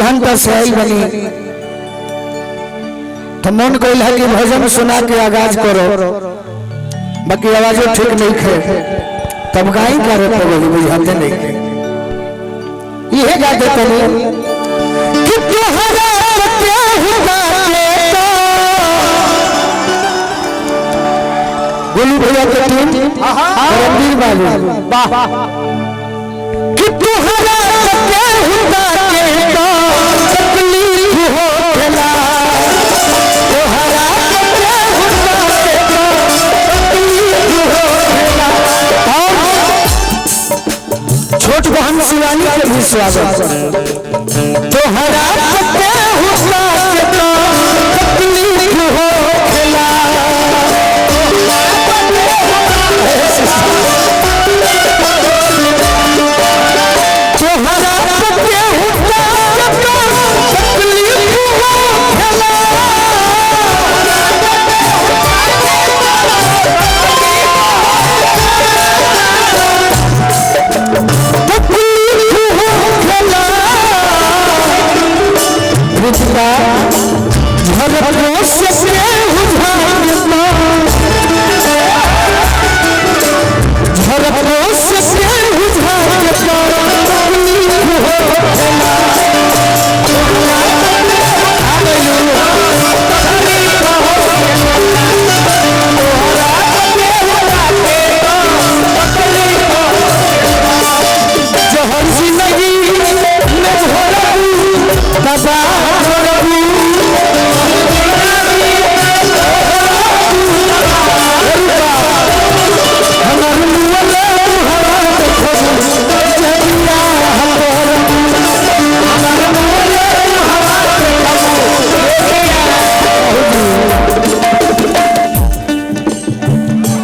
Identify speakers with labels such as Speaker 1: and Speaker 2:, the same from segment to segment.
Speaker 1: घंटा से आई बनी तो मन कइल है कि भजन सुना के आगाज करो, बाकी आवाज ठीक नहीं खे तब गाई करे तो बुझाते नहीं खे ये गाते पहले कि तोहरा गोलू भैया के टीम रणवीर बाबू वाह कि तोहरा के हुदा के तो तकलीफ हो खेला तोहरा के हुदा के तो तकलीफ हो खेला। छोट बहन शिवानी के भी स्वागत। तोहरा के हुदा के तो तकलीफ हो खेला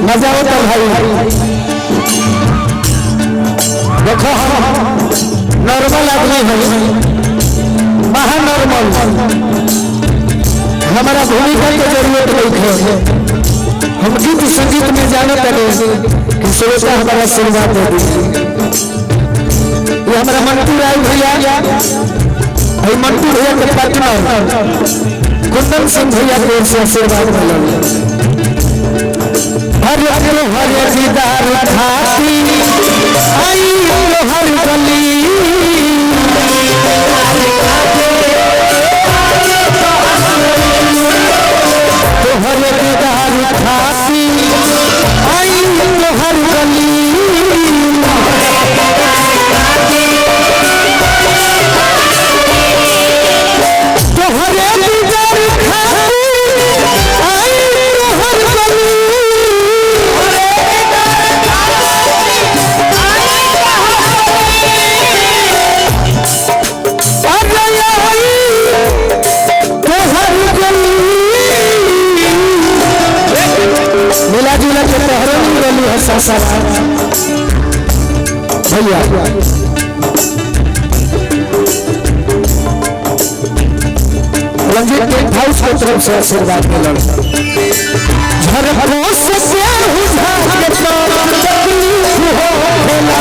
Speaker 1: मजा होता भाई। देखो नॉर्मल आदमी है महानॉर्मल, हमारा भूमिका की जरूरत नहीं है। हम गीत संगीत में जाने लगे कि श्रोता हमारा आशीर्वाद दे दीजिए। ये हमारा मंटू राय भैया और मंटू भैया के पार्टनर कुंदन सिंह भैया को आशीर्वाद मिला। हर दीदार खाती आई हर गली तो हर दीदार खाती आई हर गली तो हर दीदार खाती आई हर गली मिला जुला के पहरे नहीं रही है सासार भैया। रंजीत टेंट हाउस की तरफ से आशीर्वाद मिला। झरफों से प्यार हुआ के तो तकलीफ हो खेला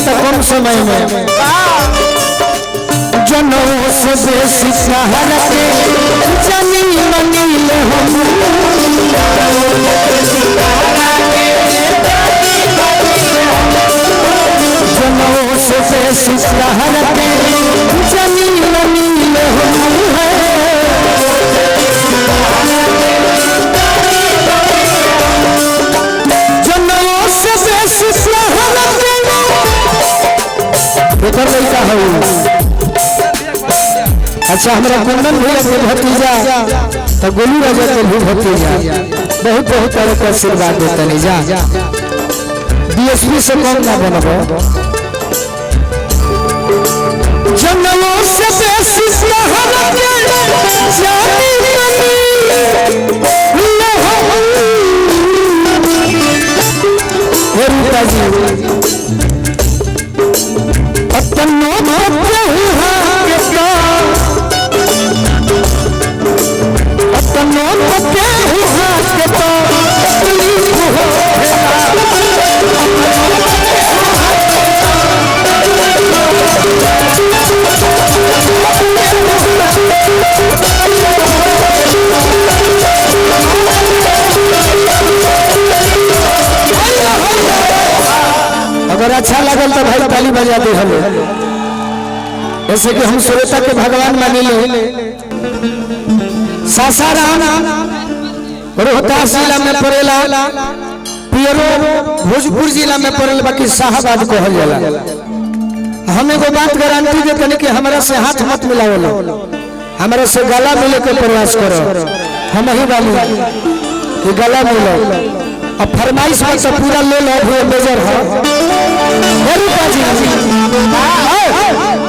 Speaker 1: कम समय में जनों से बेसी शहर के जनी मंगिल हम जनों से बेसी शहर के जनी मंगिल हम अच्छा हमारा कुंदन भैया के भतीजा तो गोलू राजा के भी भतीजा बहुत बहुत तरह का आशीर्वाद देते नहीं जा डीएसपी से कौन ना बनबो जन्मों से बेसी सहारा के जानी अगर अच्छा लगल तो भाई ताली बजा दे हमें जैसे कि हम श्रोता के भगवान मानी ले सासाराम रोहतास जिला में पड़ेला पियरो भोजपुर जिला में पड़ेला बाकी शाहबाद कहल जाला हम एगो बात गारंटी देते कि हमरा से हाथ मत मिलावलो हमरा से गला मिले के प्रयास करो हम ही वाली कि गला मिलो अब फरमाइश में तो पूरा ले लो वो मेजर है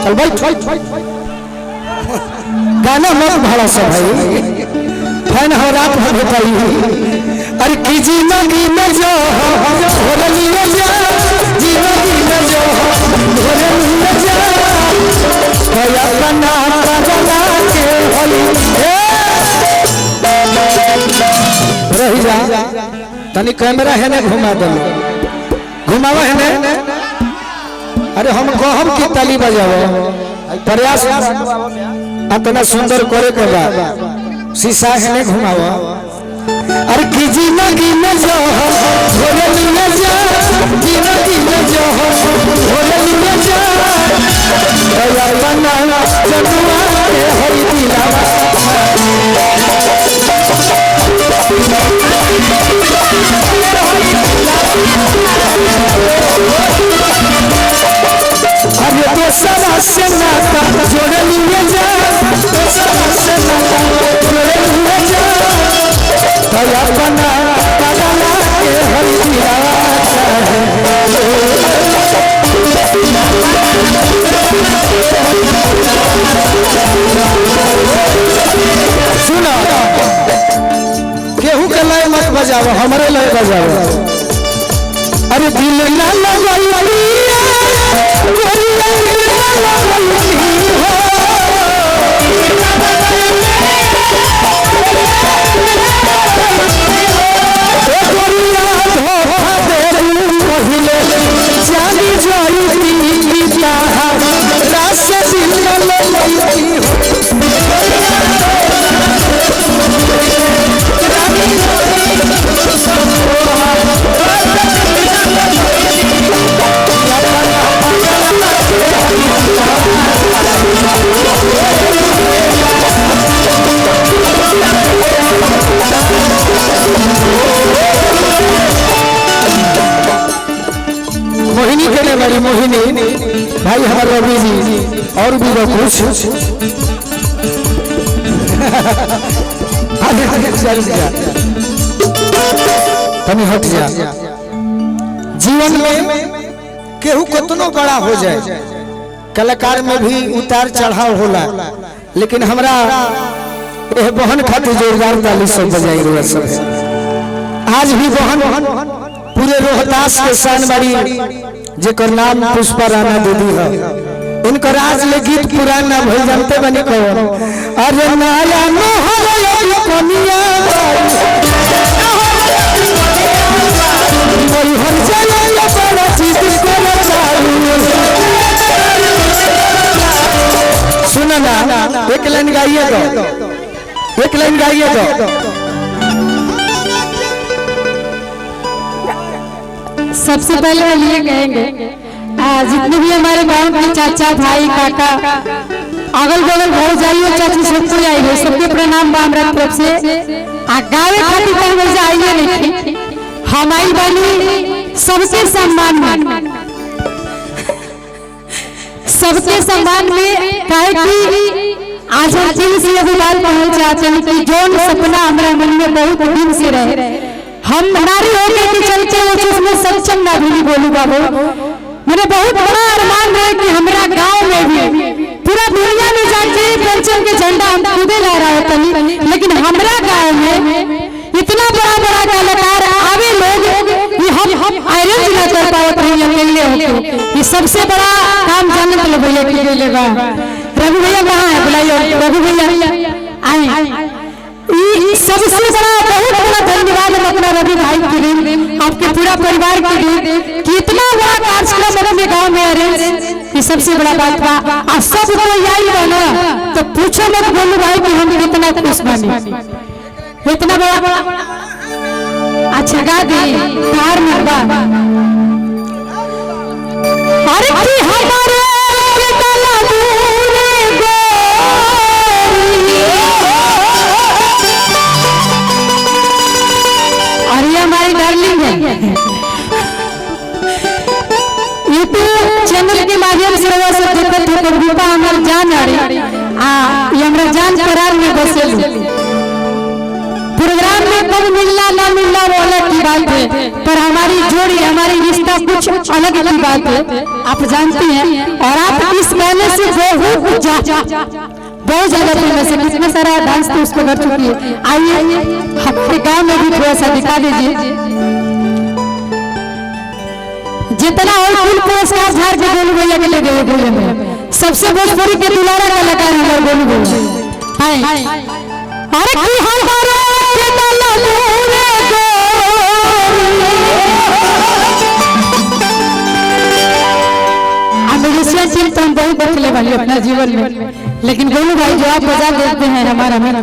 Speaker 1: चल भाई गाना मत भाड़ा सब भाई फैन हो रात हो बताई अरे कीजी ना की में जो होरली में जा जीवा की में जो होरली में जा भया बना बना के होली रही जा तनी कैमरा है ना घुमा दो घुमावा है ना अरे हम कहम की ताली बजाओ प्रयास इतना सुंदर करे के बाद शीशा है ना घुमावा अरे कीजी ना की में जो होरली में जा जीना की में जो होरली में जा भया बना जनुआ के हरि दिलावा अरे तो सदा से नाता जोड़ लिए जा तो सदा से नाता जोड़ लिए जा भया बना बदला के हरि दिलावा सुना केहू के लय मत बजाओ हमारे लय बजाओ अरे दिल ना लगाई मोहिनी के लिए बड़ी मोहिनी भाई हमारे रवि जी और भी कुछ तनी हट जा जीवन में केहू कितनो बड़ा हो जाए कलाकार में भी उतार चढ़ाव होला लेकिन हमरा यह बहन खातिर जोरदार ताली सब बजाई रहे सब आज भी बहन पूरे रोहतास के शानबारी जेकर नाम पुष्पा राणा दीदी है इनका राज ले गीत पुराना भइल जानते बनी कौन अरे नाया मोहरा कनिया कोई हम चला बड़ा चीज को सुना ना एक लाइन गाइए तो एक लाइन गाइए तो
Speaker 2: सबसे पहले हम ये कहेंगे जितने भी हमारे गांव के चाचा भाई काका अगल बगल घर जाइए चाची सबको आइए सबके प्रणाम बा हमरा तरफ से गावे खातिर कहबे जाइए नहीं हमारी बानी सबके सम्मान में आज हम दिल से अभी बात कहना चाहते हैं कि जो सपना हमारे मन में बहुत दिन से रहे, हम नारी होने के चलते वो चीज में सक्षम ना भी बोलू बाबू। मेरे बहुत बड़ा अरमान है कि हमारा गांव में भी पूरा दुनिया में जाके परचम के झंडा हम खुदे लहरा होता नहीं, लेकिन हमारा गांव में इतना बड़ा बड़ा कलाकार आवे लोग ये हम अरेंज ना कर पावत नहीं अकेले होके। ये सबसे बड़ा काम जानत लो भैया के लिए बा। रघु भैया कहाँ है? बुलाइए रघु भैया आए। ये सबसे बड़ा बहुत बड़ा धन्यवाद है अपना रवि भाई के लिए, आपके पूरा परिवार के लिए कि इतना बड़ा कार्यक्रम अपने गांव में अरेंज। ये सबसे बड़ा बात बा। और सब कोई यही बना तो पूछो मत बोलू भाई कि हम कितना खुश बने। इतना बड़ा अच्छा गा दी तार मरबा। अरे कि हमारे गला दूरे गोरी, और ये हमारी डार्लिंग है। यूट्यूब चैनल के माध्यम से वो सब देखते थे तो रूपा हमारी जान आ रही ये हमारा जान करार में बसे। प्रोग्राम में कब मिलना ना मिलना वो अलग की बात है, पर हमारी जोड़ी हमारी रिश्ता कुछ अलग की बात है, आप जानती हैं। और आप इस गाने से बहुत ज्यादा फेमस है, कितना सारा डांस तो उसको कर चुकी है। आइए हमारे गांव में भी थोड़ा सा दिखा दीजिए। जितना और फुल पुरस्कार झाड़ के बोलू भैया के लगे हुए में सबसे भोजपुरी के दुलारा कलाकार हमारे बोलू भैया। अरे कि हमारे तो हम बहुत बदले वाले अपना जीवन में, लेकिन गोलू भाई जो आप बजा देते हैं हमारा मेरा।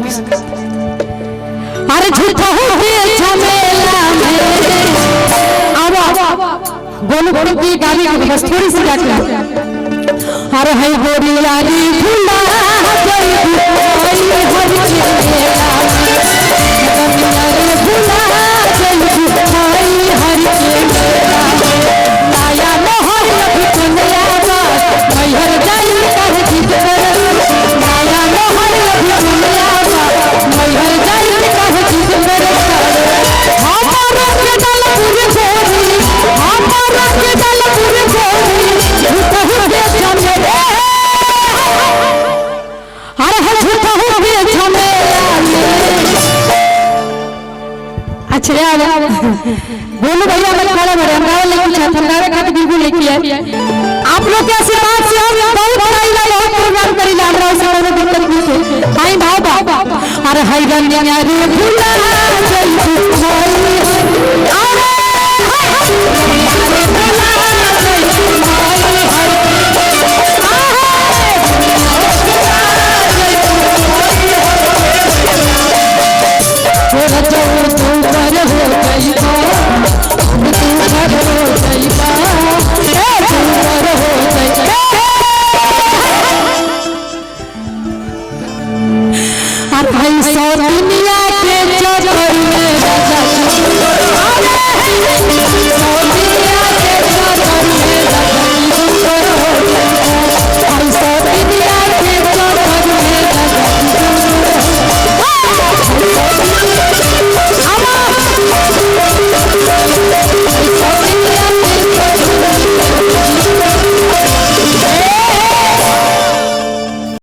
Speaker 2: अरे झूठा हो झमेला में गोलू गोलू की गाड़ी की बस थोड़ी सी जाके। अरे है गोरी यारी भूला बोलो भैया खड़ा बड़े हमारे खाते बिल्कुल लेके है। आप लोग के आशीर्वाद से हम बहुत प्रोग्राम करेंगे हमरा से कोनो दिक्कत नहीं है। हाय भाव अरे हाय गन्या रे भूला भाई सौ दुनिया